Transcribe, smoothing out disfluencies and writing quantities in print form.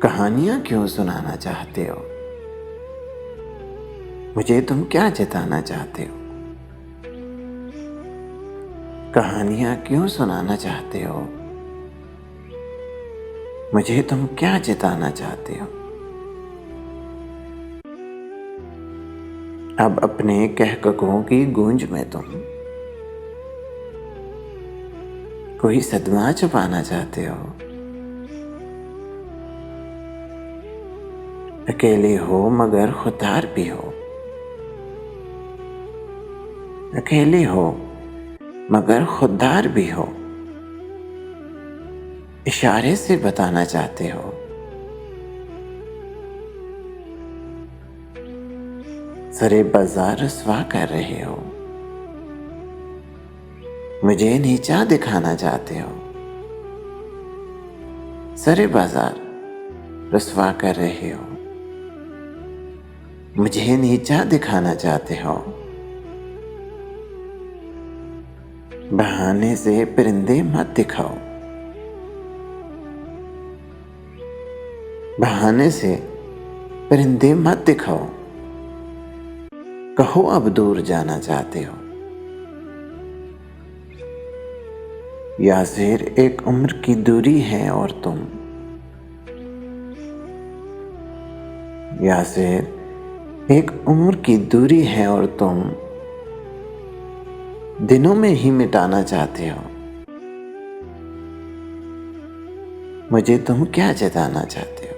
कहानियां क्यों सुनाना चाहते हो? मुझे तुम क्या जताना चाहते हो? कहानियां क्यों सुनाना चाहते हो? मुझे तुम क्या जताना चाहते हो? अब अपने कहककों की गूंज में तुम कोई सदमा छुपाना चाहते हो? अकेले हो मगर खुदार भी हो। अकेले हो मगर खुददार भी हो। इशारे से बताना चाहते हो। सरे बाजार रस्वा कर रहे हो। मुझे नीचा दिखाना चाहते हो। सरे बाजार रस्वा कर रहे हो। मुझे नीचा दिखाना चाहते हो। बहाने से परिंदे मत दिखाओ। बहाने से परिंदे मत दिखाओ। कहो अब दूर जाना चाहते हो। यासिर एक उम्र की दूरी है और तुम। यासिर एक उम्र की दूरी है और तुम दिनों में ही मिटाना चाहते हो। मुझे तुम क्या जताना चाहते हो?